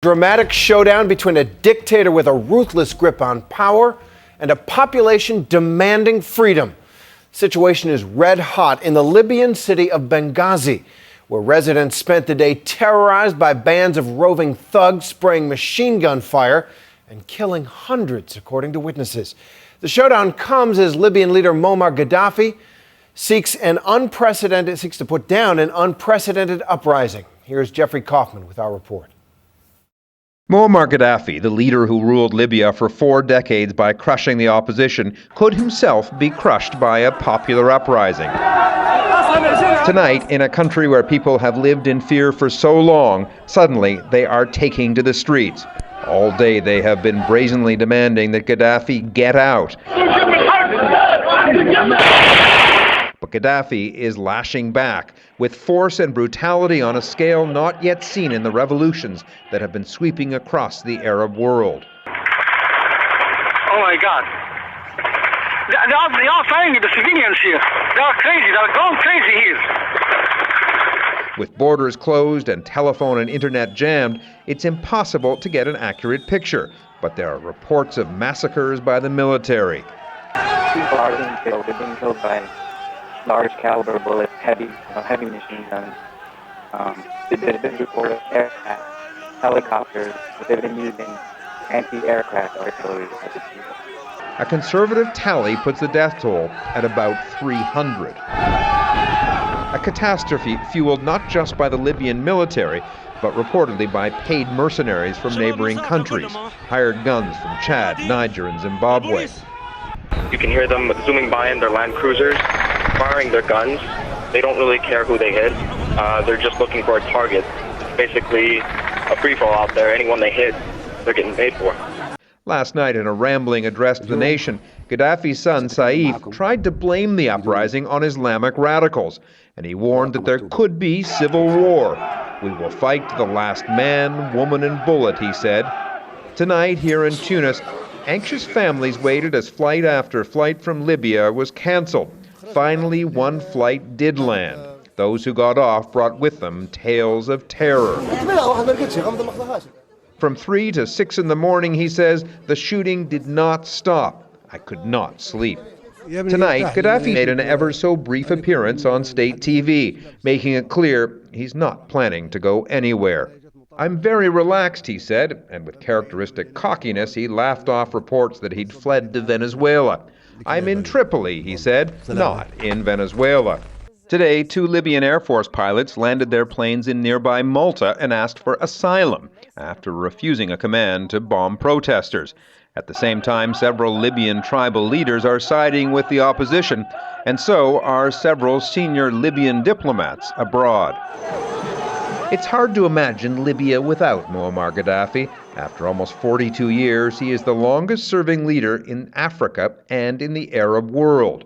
Dramatic showdown between a dictator with a ruthless grip on power and a population demanding freedom. Situation is red hot in the Libyan city of Benghazi, where residents spent the day terrorized by bands of roving thugs spraying machine gun fire and killing hundreds, according to witnesses. The showdown comes as Libyan leader Muammar Gadhafi seeks to put down an unprecedented uprising. Here's Jeffrey Kaufman with our report. Muammar Gadhafi, the leader who ruled Libya for 4 decades by crushing the opposition, could himself be crushed by a popular uprising. Tonight, in a country where people have lived in fear for so long, suddenly they are taking to the streets. All day they have been brazenly demanding that Gadhafi get out. But Gadhafi is lashing back with force and brutality on a scale not yet seen in the revolutions that have been sweeping across the Arab world. Oh my God. They are fighting the civilians here. They are crazy. They are going crazy here. With borders closed and telephone and internet jammed, it's impossible to get an accurate picture. But there are reports of massacres by the military. People are being killed. They're being killed by large caliber bullets, heavy machine guns. There's been reports of aircraft, helicopters, but they've been using anti-aircraft artillery. A conservative tally puts the death toll at about 300. A catastrophe fueled not just by the Libyan military, but reportedly by paid mercenaries from neighboring countries, hired guns from Chad, Niger, and Zimbabwe. You can hear them zooming by in their Land Cruisers, firing their guns. They don't really care who they hit. They're just looking for a target. It's basically a free-for-all out there. Anyone they hit, they're getting paid for. Last night, in a rambling address to the nation, Gaddafi's son, Saif, tried to blame the uprising on Islamic radicals, and he warned that there could be civil war. We will fight to the last man, woman, and bullet, he said. Tonight, here in Tunis, anxious families waited as flight after flight from Libya was canceled. Finally, one flight did land. Those who got off brought with them tales of terror. From 3 to 6 in the morning, he says, the shooting did not stop. I could not sleep. Tonight, Gadhafi made an ever so brief appearance on state TV, making it clear he's not planning to go anywhere. I'm very relaxed, he said, and with characteristic cockiness, he laughed off reports that he'd fled to Venezuela. I'm in Tripoli, he said, not in Venezuela. Today, 2 Libyan Air Force pilots landed their planes in nearby Malta and asked for asylum after refusing a command to bomb protesters. At the same time, several Libyan tribal leaders are siding with the opposition, and so are several senior Libyan diplomats abroad. It's hard to imagine Libya without Muammar Gadhafi. After almost 42 years, he is the longest-serving leader in Africa and in the Arab world.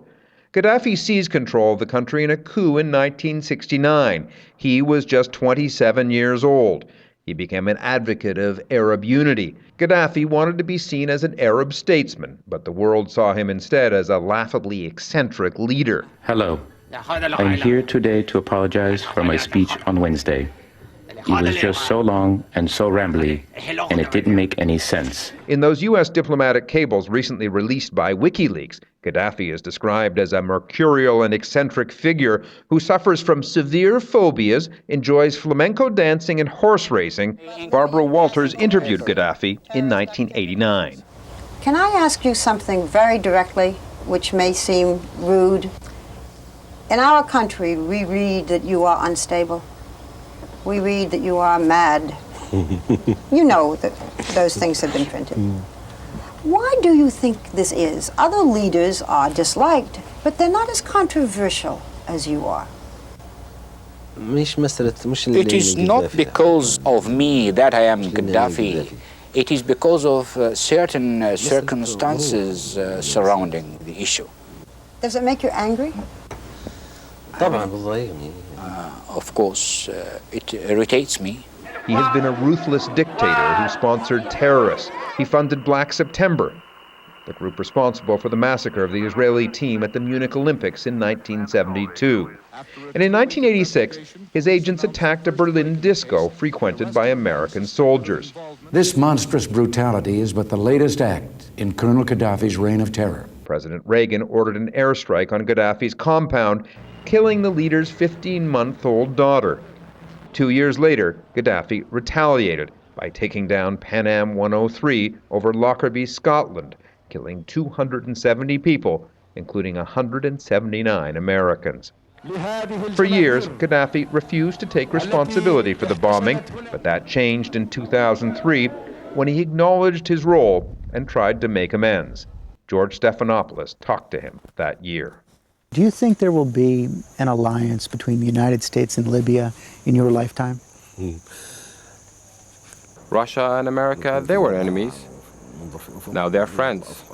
Gadhafi seized control of the country in a coup in 1969. He was just 27 years old. He became an advocate of Arab unity. Gadhafi wanted to be seen as an Arab statesman, but the world saw him instead as a laughably eccentric leader. Hello. I'm here today to apologize for my speech on Wednesday. It was just so long and so rambly, and it didn't make any sense. In those U.S. diplomatic cables recently released by WikiLeaks, Gadhafi is described as a mercurial and eccentric figure who suffers from severe phobias, enjoys flamenco dancing and horse racing. Barbara Walters interviewed Gadhafi in 1989. Can I ask you something very directly, which may seem rude? In our country, we read that you are unstable. We read that you are mad. You know that those things have been printed. Why do you think this is? Other leaders are disliked, but they're not as controversial as you are. It is not because of me that I am Gaddafi. It is because of certain circumstances surrounding the issue. Does it make you angry? Of course, it irritates me. He has been a ruthless dictator who sponsored terrorists. He funded Black September. the group responsible for the massacre of the Israeli team at the Munich Olympics in 1972. And in 1986, his agents attacked a Berlin disco frequented by American soldiers. This monstrous brutality is but the latest act in Colonel Gadhafi's reign of terror. President Reagan ordered an airstrike on Gadhafi's compound, killing the leader's 15-month-old daughter. 2 years later, Gadhafi retaliated by taking down Pan Am 103 over Lockerbie, Scotland, killing 270 people, including 179 Americans. For years, Gadhafi refused to take responsibility for the bombing, but that changed in 2003 when he acknowledged his role and tried to make amends. George Stephanopoulos talked to him that year. Do you think there will be an alliance between the United States and Libya in your lifetime? Russia and America, they were enemies. Now they're friends.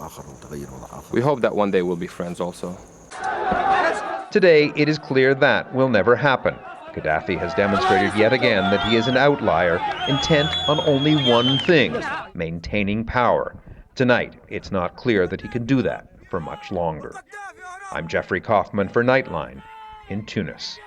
We hope that one day we'll be friends also. Today, it is clear that will never happen. Gadhafi has demonstrated yet again that he is an outlier, intent on only one thing, maintaining power. Tonight, it's not clear that he can do that for much longer. I'm Jeffrey Kaufman for Nightline in Tunis.